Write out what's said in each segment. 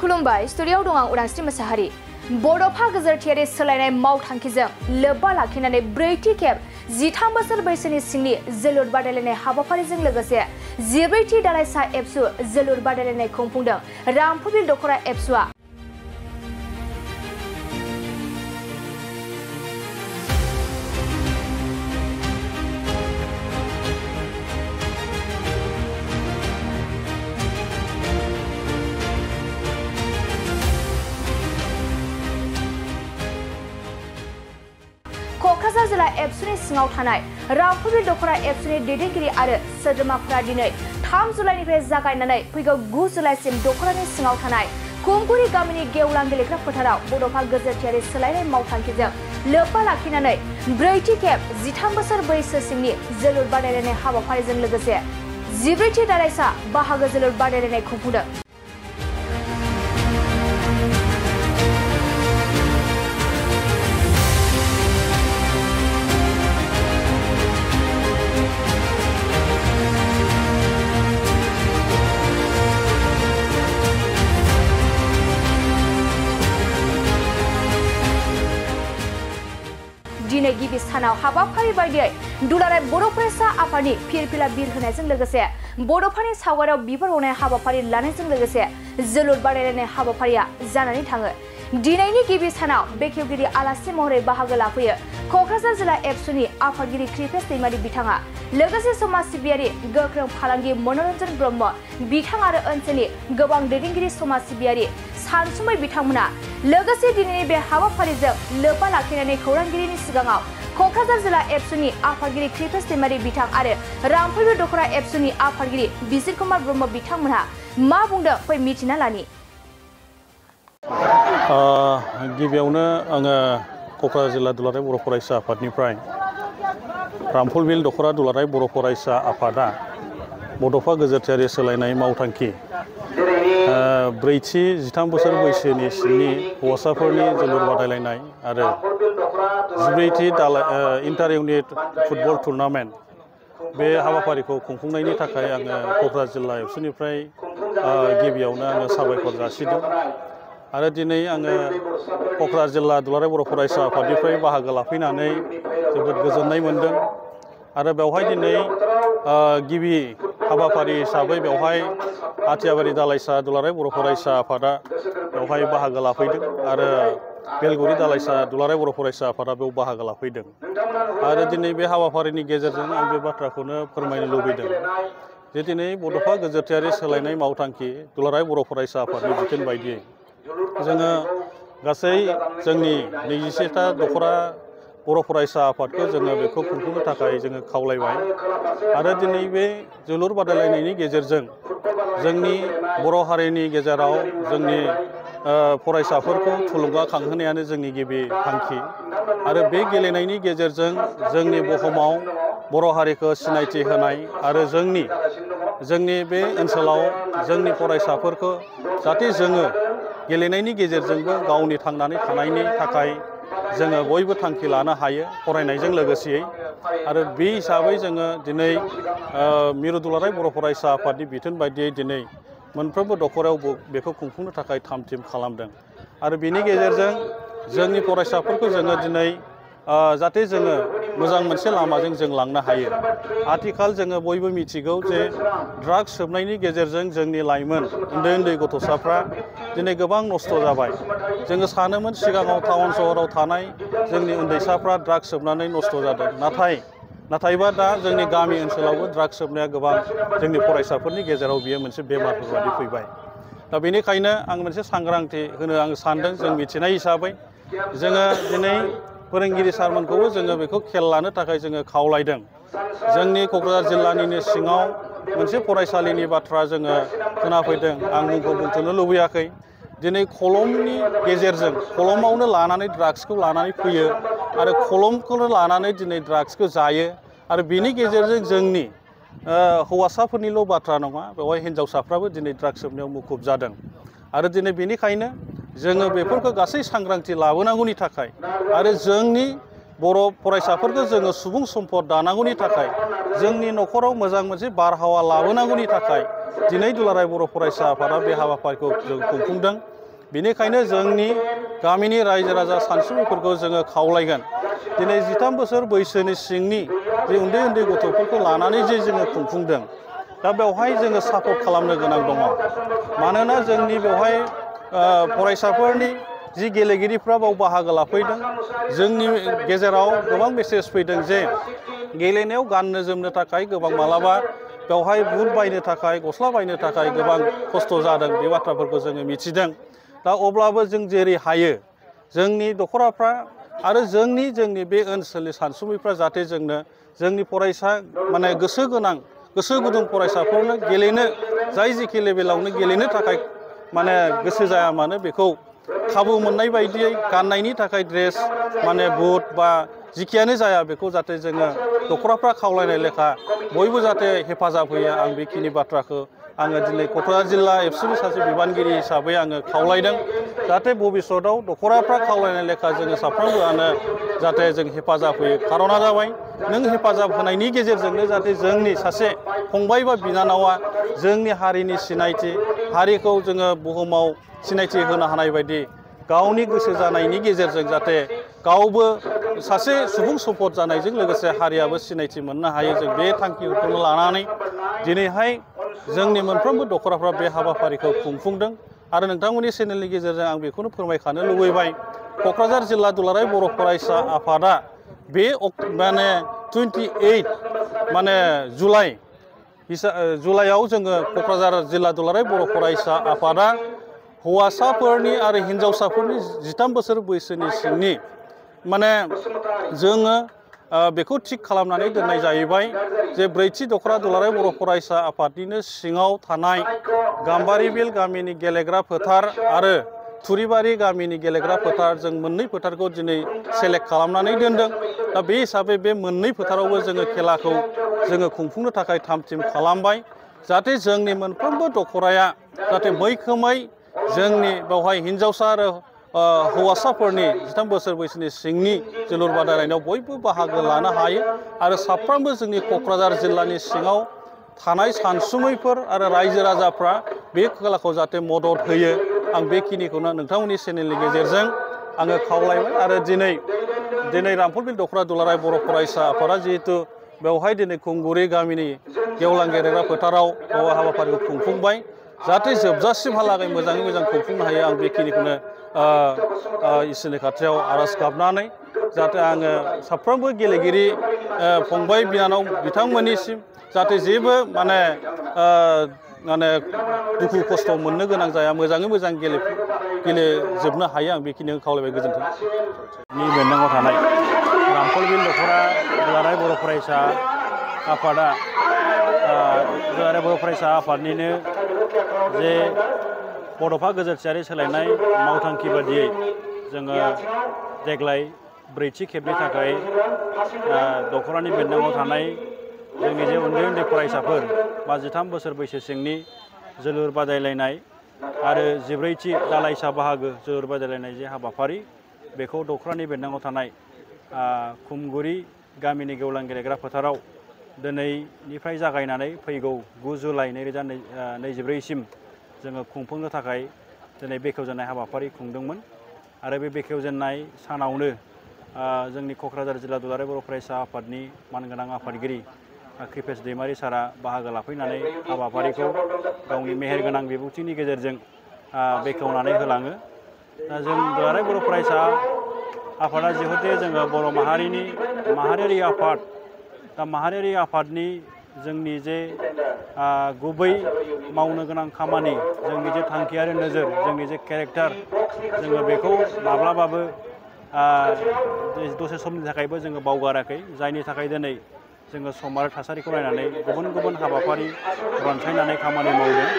खुलुमबाय स्टुडिय'आव दं आं उदांस्रि मोसाहारि बड'फा गेजेरथियारि सोलायनाय मावथांखिजों लोब्बा लाखिनानै ब्रैथि खेब 13 बोसोर बैसोनि सिंनि जोलुर बादायलायनाय हाबाफारिजों लोगोसे 14थि दालाइसा एबसु जोलुर बादायलायनाय खुंफुंदों रामफुरबिल दख'रा एबसुआ क'क्राझार जिल्ला एबसुनि सिङाव थानाय रामफुरबिल दख'रा एबसुनि दैदेनगिरि आरो सोद्रोमाफोरा दिनै 3 जुलाइनिफ्राय जागायनानै फैगौ 9 जुलाइसिम दख'रानि सिङाव थानाय कुमकुरि गामिनि गेवलां गेलेग्रा फोथाराव बड'फा गेजेरथियारि सोलायनाय मावथांखिजों लोब्बा लाखिनानै ब्रैथि खेब 13 बोसोर बैसो सिंनि जोलुर बादायलायनाय हाबाफारिजों लोगोसे 14थि दालाइसा बाहागो जोलुर बादायलायनाय खुंफुंदों। दिनै गिबि सानाव हाबाफारि बायदियै दुलाराय बर' फरायसा आफादनि फिरफिला बिर होनायजों लोगोसे बड'फानि सावगारियाव बिबार होनाय हाबाफारि लानायजों लोगोसे जोलुर बादायलायनाय हाबाफारिया जानानै थाङो। दिनैनि गिबि सानाव बेखेवगिरि आलासि महरै बाहागो लाफैयो क'क्राझार जिल्ला एबसुनि आफादगिरि कृपेश दैमारि बिथाङा लोगोसे समाज सिबियारि गोख्रों फालांगि मनरन्जन ब्रह्म बिथां आरो ओनसोलनि गोबां दैदेनगिरि समाज सिबियारि सानसुमै बिथांमोना लोगोसे दिनैनि बे हाबाफारिजों लोब्बा लाखिनानै खौरांगिरिनि सिगाङाव क'क्राझार जिल्ला एबसुनि आफादगिरि कृपेश दैमारि बिथां आरो रामफुरबिल दख'रा एबसुनि आफादगिरि बिजिर कुमार ब्रह्म बिथांमोनहा मा बुंदों फै मिथिना लानि। गिबियावनो आङो क'क्राझार जिल्ला दुलाराय बर' फरायसा आफादनिफ्राय रामफुरबिल दख'रा दुलाराय बर' फरायसा आफादा बड'फा गेजेरथियारि सोलायनाय मावथांखि ब्रैथि 13 बोसोर बैसोनि सिंनि हौवासाफोरनि जोलुर बादायलायनाय आरो 14थि इन्टार इउनिट फुटबल टुर्नामेन्ट बे हाबाफारिखौ खुंफुंनायनि थाखाय आङो क'क्राझार जिल्ला एबसुनिफ्राय गिबियावनो आङो साबायखर जासिदों आरो दिनै आङो क'क्राझार जिल्ला दुलाराय बर' फरायसा आफादनिफ्राय बाहागो लाफैनानै जोबोद गोजोननाय मोनदों आरो बेवहाय दिनै गिबि हाबाफारि हिसाबै बेवहाय आथियाबारि दालाइसा दुलाराय बर' फरायसा आफादा बेवहाय बाहागो लाफैदों आरो बेलगुरि दालाइसा दुलाराय बर' फरायसा आफादा बेयाव बाहागो लाफैदों आरो दिनै बे हाबाफारिनि गेजेरजों आं बे बाथ्राखौनो फोरमायनो लुबैदों जे दिनै बड'फा गेजेरथियारि सोलायनाय मावथांखि दुलाराय बर' फरायसा आफादनि बिथोन बायदियै जोङो गासै जोंनि 27था दख'रा बर' फरायसा आफादखौ जोङो बेखौ खुंफुंनो थाखाय जोङो खावलायबाय आरो दिनै बे जोलुर बादायलायनायनि गेजेरजों जोंनि बर' हारिनि गेजेराव जोंनि फरायसाफोरखौ थुलुंगाखांहोनायानो जोंनि गिबि थांखि आरो बे गेलेनायनि गेजेरजों जोंनि बुहुमाव बर' हारिखौ सिनायथि होनाय आरो जोंनि बे ओनसोलाव जोंनि फरायसाफोरखौ जाहाथे जोङो गेलेनायनि गेजेरजोंबो गावनि थांनानै थानायनि थाखाय जोङो बयबो थांखि लानो हायो फरायनायजों लोगोसेयै आरो बे हिसाबै जोङो दिनै मिरु दुलाराय बर' फरायसा आफादनि बिथोन बायदियै दिनै मोनफ्रोमबो दख'रायाव बेखौ खुंफुंनो थाखाय थाम थिम खालामदों आरो बेनि गेजेरजों जोंनि फरायसाफोरखौ जोङो दिनै जाहाथे जोङो मोजां मोनसे लामाजों जों लांनो हायो। आथिखाल जोङो बयबो मिथिगौ जे ड्राग्स सोबनायनि गेजेरजों जोंनि लाइमोन उन्दै गथ'साफ्रा दिनै गोबां नस्थ' जाबाय। जोङो सानोमोन सिगाङाव टाउन सहराव थानाय जोंनि उन्दैसाफ्रा ड्राग्स सोबनानै नस्थ' जादों नाथायबा दा जोंनि गामि ओनसोलावबो ड्राग्स सोबनाया गोबां जोंनि फरायसाफोरनि गेजेराव बियो मोनसे बेमारफोर बायदि फैबाय। दा बेनिखायनो आं मोनसे सांग्रांथि होनो आं सानदों जों मिथिनाय हिसाबै जोङो दिनै फोरोंगिरि सारमोनखौबो जोङो बेखौ खेल लानो थाखाय जोङो खावलायदों। जोंनि क'क्राझार जिल्लानिनो सिङाव मोनसे फरायसालिनि बाथ्रा जोङो खोनाफैदों आं मुंखौ बुंथ'नो लुबैयाखै दिनै खलमनि गेजेरजों खलमावनो लानानै ड्राग्सखौ लानानै फैयो आरो खलमखौनो लानानै दिनै ड्राग्सखौ जायो आरो बेनि गेजेरजों जोंनि हौवासाफोरनिल' बाथ्रा नङा बेवहाय हिन्जावसाफ्राबो दिनै ड्राग्स सोबनायाव मुखुब जादों आरो दिनै बेनिखायनो जोङो बेफोरखौ गासै सांग्रांथि लाबोनांगौनि थाखाय आरो जोंनि बर' फरायसाफोरखौ जोङो सुबुं सम्पद दानांगौनि थाखाय जोंनि न'खराव मोजां मोनसे बारहावा लाबोनांगौनि थाखाय दिनै दुलाराय बर' फरायसा आफादा बे हाबाफारिखौ जों खुंफुंदों। बेनिखायनो जोंनि गामिनि रायजो राजा सानसुमैफोरखौ जोङो खावलायगोन दिनै 13 बोसोर बैसोनि सिंनि जे उन्दै उन्दै गथ'फोरखौ लानानै जे जोङो खुंफुंदों दा बेवहाय जोङो सापर्ट खालामनो गोनां दङ। मानोना जोंनि बेवहाय फरायसाफोरनि जि गेलेगिरिफ्रा बाव बाहागो लाफैदों जोंनि गेजेराव गोबां मेसेज फैदों जे गेलेनायाव गाननो जोमनो थाखाय गोबां मालाबा बेवहाय बुट बायनो थाखाय गस्ला बायनो थाखाय गोबां खस्थ' जादों बे बाथ्राफोरखौ जोङो मिथिदों। दा अब्लाबो जों जेरै हायो जोंनि दखराफ्रा आरो जोंनि बे ओनसोलनि सानसुमैफ्रा जाहाथे जोंनो जोंनि फरायसा माने गोसो गोनां गोसो गुदुं फरायसाफोरनो गेलेनो जाय जेखि लेभेलावनो गेलेनो थाखाय माने गोसो जाया मानो बेखौ खाबु मोननाय बायदियै गाननायनि थाखाय ड्रेस माने बुट बा जिखियानो जाया बेखौ जाहाथे जोङो दखराफ्रा खावलायनाय लेखा बयबो जाहाथे हेफाजाब होयो आं बेखिनि बाथ्राखौ आङो दिनै क'क्राझार जिल्ला एबसुनि सासे बिबानगिरि हिसाबै आङो खावलायदों जाहाथे भबिष्यतआव दखराफ्रा खावलायनाय लेखा जोङो साफ्रोमबोआनो जाहाथे जों हेफाजाब होयो। खारना जाबाय नों हेफाजाब होनायनि गेजेरजोंनो जाहाथे जोंनि सासे फंबाय बा बिनानावा जोंनि हारिनि सिनायथि हारिखौ जोङो बुहुमाव सिनायथि होनो हानाय बायदि गावनि गोसो जानायनि गेजेरजों जाहाथे गावबो सासे सुबुं सम्पद जानायजों लोगोसे हारियाबो सिनायथि मोननो हायो। जों बे थांखिखौनो लानानै दिनैहाय जोंनि मोनफ्रोमबो दखराफ्रा बे हाबाफारिखौ खुंफुंदों आरो नोंथांमोननि चेनेलनि गेजेरजों आं बेखौनो फोरमायखानो लुबैबाय क'क्राझार जिल्ला दुलाराय बर' फरायसा आफादा बे माने 28 माने जुलाइआव जोङो क'क्राझार जिल्ला दुलाराय बर' फरायसा आफादा हौवासाफोरनि आरो हिन्जावसाफोरनि 13 बोसोर बैसोनि सिंनि माने जोङो बेखौ थिग खालामनानै दोननाय जाहैबाय जे ब्रैथि दखरा दुलाराय बर' फरायसा आफादनिनो सिङाव थानाय गाम्बारिबिल गामिनि गेलेग्रा फोथार आरो थुरिबारि गामिनि गेलेग्रा फोथार जों मोननै फोथारखौ दिनै सेलेक्ट खालामनानै दोनदों। दा बे हिसाबै बे मोननै फोथारावबो जोङो खेलाखौ जोङो खुंफुंनो थाखाय थाम थिम खालामबाय जाहाथे जोंनि मोनफ्रोमबो दखराया जाहाथे मैखोमै जोंनि बेवहाय हिन्जावसा आरो हौवासाफोरनि 13 बोसोर बैसोनि सिंनि जोलुर बादायलायनायाव बयबो बाहागो लानो हायो आरो साफ्रोमबो जोंनि क'क्राझार जिल्लानि सिङाव थानाय सानसुमैफोर आरो रायजो राजाफ्रा बे खेलाखौ जाहाथे मदद होयो आं बेखिनिखौनो नोंथांमोननि चेनेलनि गेजेरजों आङो खावलायबाय। आरो दिनै रामफलबिल दखरा दुलाराय बर' फरायसा आफादा जिहेतु बेवहाय दिनै खुंगुरि गामिनि गेवलां गेलेग्रा फोथाराव हाबाफारिखौ खुंफुंबाय जाहाथे जोबजासिमहालागै मोजाङै मोजां खुंफुंनो हायो आं बेखिनिखौनो इसोरनि खाथियाव आर'ज गाबनानै जाहाथे आङो साफ्रोमबो गेलेगिरि फंबाय बिनानाव बिथांमोननिसिम जाहाथे जेबो माने दुखु खस्थ' मोननो गोनां जाया मोजाङै मोजां गेलेजोबनो हायो आं बेखिनिखौ खावलायबाय। गोजोन्थों। नि बेन्दोंआव थानाय रामफलबिल दखरा दुलाराय बर' फरायसा आफादा दुलाराय बर' फरायसा आफादनिनो जे बड'फा गोजोरथियारि सोलायनाय मावथांखि बादियै जोङो देग्लाय ब्रैथि खेबनि थाखाय दखरानि बेन्दोंआव थानाय जोंनि जे उन्दै उन्दै फरायसाफोर बा 13 बोसोर बैसो सिंनि जोलुर बादायलायनाय आरो 14थि दालाइसा बाहागो जोलुर बादायलायनाय जे हाबाफारि बेखौ दखरानि बेन्दोंआव थानाय खुमगुरि गामिनि गेवलां गेलेग्रा फोथाराव दिनैनिफ्राय जागायनानै फैगौ 9 जुलाइ 2024सिम जोङो खुंफुंनो थाखाय दिनै बेखेवजेननाय हाबाफारि खुंदोंमोन आरो बे बेखेवजेननाय सानावनो जोंनि क'क्राझार जिल्ला दुलाराय बर' फरायसा आफादनि मानगोनां आफादगिरि कृपेश दैमारि सारा बाहागो लाफैनानै हाबाफारिखौ गावनि मेहेरगोनां बिबुंथिनि गेजेरजों बेखेवनानै होलाङो। दा जों दुलाराय बर' फरायसा आफादा जिहेतु जोङो बर' माहारिनि माहारियारि आफाद दा माहारियारि आफादनि जोंनि जे गुबै मावनो गोनां खामानि जोंनि जे थांखियारि नोजोर जोंनि जे केरेक्टार जोङो बेखौ माब्लाबाबो दसे समनि थाखायबो जोङो बावगाराखै जायनि थाखाय दिनै जोङो सम आरो थासारिखौ नायनानै गुबुन गुबुन हाबाफारि रनसायनानै खामानि मावदों।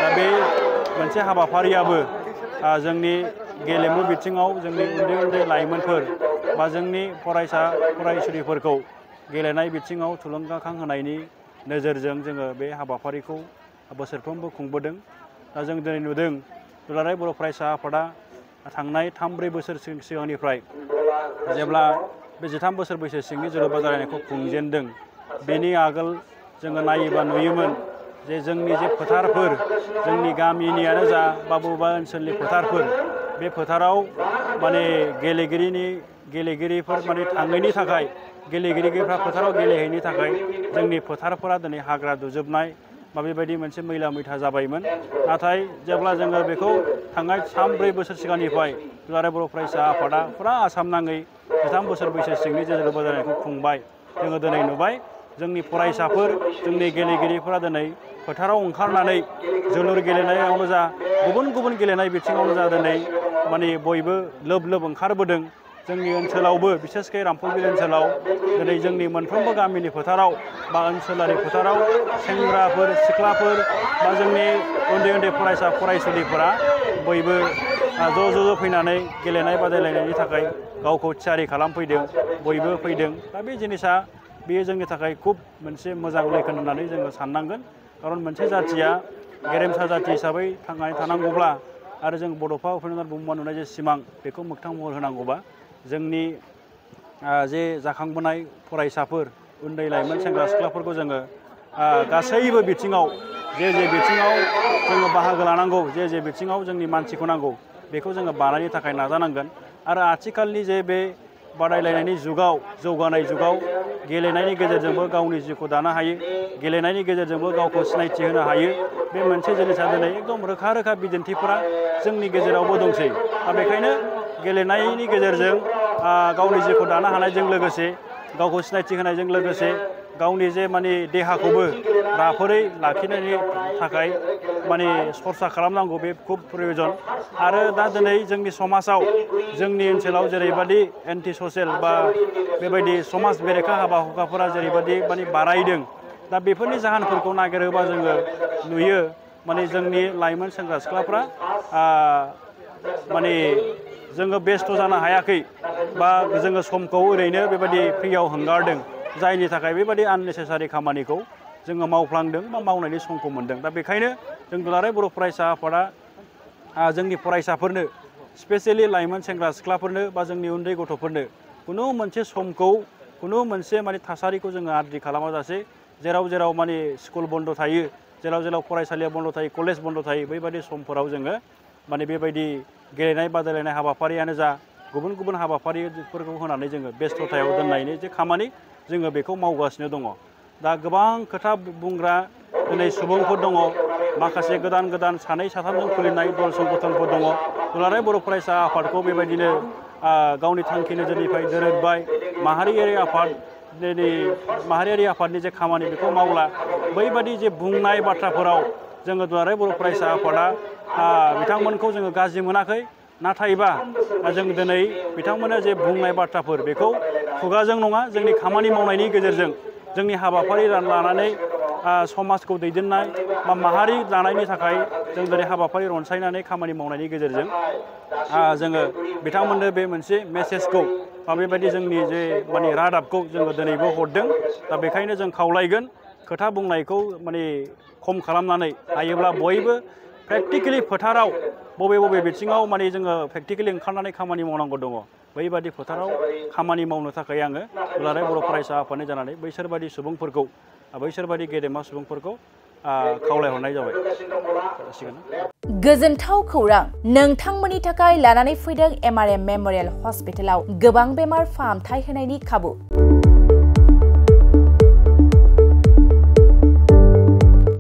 दा बे मोनसे हाबाफारियाबो जोंनि गेलेमु बिथिङाव जोंनि उन्दै उन्दै लाइमोनफोर बा जोंनि फरायसा फरायसुलिफोरखौ गेलेनाय बिथिङाव थुलुंगाखां होनायनि नोजोरजों जोङो बे हाबाफारिखौ बोसोरफ्रोमबो खुंबोदों। दा जों दिनै नुदों दुलाराय बर' फरायसा आफादा थांनाय 3-4 बोसोर सिगांनिफ्राय जेब्ला बे 13 बोसोर बैसो सिंनि जोलुर बादायलायनायखौ खुंजेनदों बेनि आगोल जोङो नायोबा नुयोमोन जे जोंनि जे फोथारफोर जोंनि गामिनियानो जा बा बबेबा ओनसोलनि फोथारफोर बे फोथाराव माने गेलेगिरिफोर माने थाङैनि थाखाय गेलेगिरिफ्रा फोथाराव गेलेहैनि थाखाय जोंनि फोथारफोरा दिनै हाग्रा दुजोबनाय बा बेबायदि मोनसे मैला मैथा जाबायमोन नाथाय जेब्ला जोङो बेखौ थांनाय 3-4 बोसोर सिगांनिफ्राय दुलाराय बर' फरायसा आफादा फुरा आसाम नाङै 3 बोसोर बैसो सिंनि जोलुर बादायनायखौ खुंबाय जोङो दिनै नुबाय जोंनि फरायसाफोर जोंनि गेलेगिरिफोरा दिनै फोथाराव ओंखारनानै जोलुर गेलेनायावनो जा गुबुन गेलेनाय बिथिङावनो जा दिनै माने बयबो लोब ओंखारबोदों जोंनि ओनसोलावबो बिसेसकै रामफलबिल ओनसोलाव दिनै जोंनि मोनफ्रोमबो गामिनि फोथाराव बा ओनसोलारि फोथाराव सेंग्राफोर सिख्लाफोर बा जोंनि उन्दै फरायसा फरायसुलिफोरा बयबो ज' फैनानै गेलेनाय बादायलायनायनि थाखाय गावखौ थियारि खालामफैदों बयबो फैदों दा बे जिनिसा बेयो जोंनि थाखाय खुब मोनसे मोजां लैखोन होननानै जोङो साननांगोन खारन मोनसे जाथिया गेरेमसा जाथि हिसाबै थांनानै थानांगौब्ला आरो जों बड'फा उपेन्द्र नाथ ब्रह्मआ नुनाय जे सिमां बेखौ मोगथां महर होनांगौबा जोंनि जे जाखांबोनाय फरायसाफोर उन्दै लाइमोन सेंग्रा सिख्लाफोरखौ जोङो गासैबो बिथिङाव जे बिथिङाव जोङो बाहागो लानांगौ जे बिथिङाव जोंनि मानसिखौ नांगौ बेखौ जोङो बानायनो थाखाय नाजानांगोन आरो आथिखालनि जे बे बादायलायनायनि जुगाव जौगानाय जुगाव गेलेनायनि गेजेरजोंबो गावनि जिउखौ दानो हायो गेलेनायनि गेजेरजोंबो गावखौ सिनायथि होनो हायो बे मोनसे जिनिसा दिनै एकदम रोखा बिदिन्थिफोरा जोंनि गेजेरावबो दंसै दा बेखायनो गेलेनायनि गेजेरजों गावनि जिउखौ दानो हानायजों लोगोसे गावखौ सिनायथि होनायजों लोगोसे गावनि जे माने देहाखौबो राफोदै लाखिनायनि थाखाय माने सरसा खालामनांगौ बे खुब प्रयोजन आरो दा दिनै जोंनि समाजाव जोंनि ओनसोलाव जेरैबायदि एन्टि ससियेल बा बेबायदि समाज बेरेखा हाबा हुखाफोरा जेरैबायदि माने बारायदों दा बेफोरनि जाहोनफोरखौ नागिरोबा जोङो नुयो माने जोंनि लाइमोन सेंग्रा सिख्लाफ्रा माने जोङो बेस्थ' जानो हायाखै बा जोङो समखौ ओरैनो बेबायदि फ्रियाव हंगारदों जायनि थाखाय बेबायदि आननेसेसारि खामानिखौ जोङो मावफ्लांदों बा मावनायनि समखौ मोनदों दा बेखायनो जों दुलाराय बर' फरायसा आफादा जोंनि फरायसाफोरनो स्पेसियेलि लाइमोन सेंग्रा सिख्लाफोरनो बा जोंनि उन्दै गथ'फोरनो कुनु मोनसे समखौ कुनु मोनसे माने थासारिखौ जोङो आद्रि खालामाजासे जेराव माने स्कुल बन्द थायो जेराव फरायसालिया बन्द थायो कलेज बन्द थायो बैबायदि समफोराव जोङो माने बेबायदि गेलेनाय बादायलायनाय हाबाफारियानो जा गुबुन हाबाफारिफोरखौ होनानै जोङो बेस्थ'थायाव दोननायनि जे खामानि जोङो बेखौ मावगासिनो दङ दा गोबां खोथा बुंग्रा दिनै सुबुंफोर दङ माखासे गोदान सानै साथामजों खुलिनाय दल संगठनफोर दङ दुलाराय बर' फरायसा आफादखौ बेबायदिनो गावनि थांखि नोजोरनिफ्राय दोरोदबाय माहारियारि आफादनि जे खामानि बेखौ मावला बैबादि जे बुंनाय बाथ्राफोराव जोङो दुलाराय बर' फरायसा आफादा बिथांमोनखौ जोङो गाज्रि मोनाखै नाथायबा जों दिनै बिथांमोना जे बुंनाय बाथ्राफोर बेखौ खुगाजों नङा जोंनि खामानि मावनायनि गेजेरजों जोंनि हाबाफारि लानानै समाजखौ दैदेननाय बा माहारि दानायनि थाखाय जों दिनै हाबाफारि रनसायनानै खामानि मावनायनि गेजेरजों जोङो बिथांमोननो बे मोनसे मेसेजखौ बा बेबायदि जोंनि जे माने रादाबखौ जोङो दिनैबो हरदों दा बेखायनो जों खावलायगोन खोथा बुंनायखौ माने खम खालामनानै हायोब्ला बयबो प्रेक्टिकेलि फोथाराव बबे बिथिङाव माने जोङो प्रेक्टिकेलि ओंखारनानै खामानि मावनांगौ दङ बैबादि फोथाराव खामानि मावनो थाखाय आङो दुलाराय बर' फरायसा आफादनि जानानै बैसोरबादि सुबुंफोरखौ बैसोरबादि गेदेमा सुबुंफोरखौ खावलायहरनाय जाबाय गोजोनथाव खौरां नोंथांमोननि थाखाय लानानै फैदों MRM मेम'रियेल हस्पिटालाव गोबां बेमार फाहामथाय होनायनि खाबु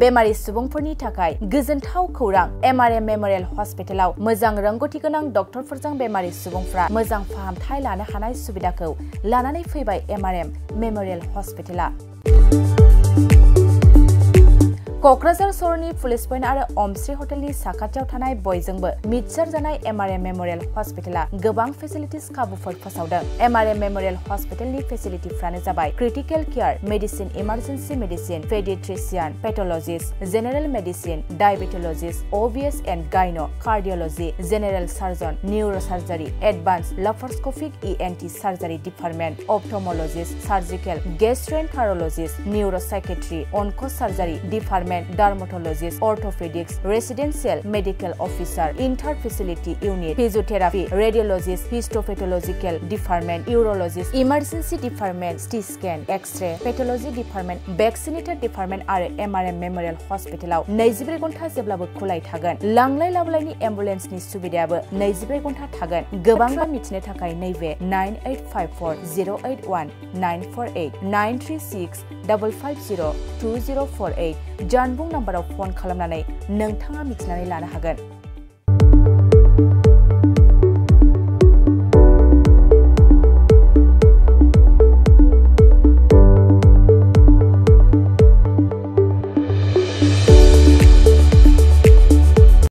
बेमारि सुबुंफोरनि थाखाय गोजोनथाव खौरां MRM मेम'रियेल हस्पिटालाव मोजां रोंगौथि गोनां डक्टरफोरजों बेमारि सुबुंफ्रा मोजां फाहामथाय लानो हानाय सुबिदाखौ लानानै फैबाय MRM मेम'रियेल हस्पिटाला क'क्राझार सहरनि पुलिस पइन्ट आरो अमश्री हटेलनि साखाथियाव थानाय बयजोंबो मिथिसार जानाय MRM मेम'रियेल हस्पिटाला गोबां फेसिलिटिस खाबुफोर फोसावदों MRM मेम'रियेल हस्पिटालनि फेसिलिटिफ्रानो जाबाय critical care medicine emergency medicine paediatrician pathologist general medicine diabetologist OBS and gynae cardiology general surgeon neurosurgery advance laparoscopic ENT surgery department ophthalmologist surgical gastroenterologist neuropsychiatry onco surgery department department dermatologist orthopaedics residential medical officer inter facility unit physiotherapy radiologist histopathological department urologist emergency department CT scan X-ray pathology department vaccinator department आरो MRM memorial हस्पिटालाव 24 घन्टा जेब्लाबो खुलाय थागोन लांलाय लाबोलायनि एम्बुलेन्सनि सुबिदायाबो 24 घन्टा थागोन गोबां मिथिनो थाखाय नैबे 9854081948 936 550 2048 जानबुं नाम्बाराव फन खालामनानै नोंथाङा मिथिनानै लानो हागोन।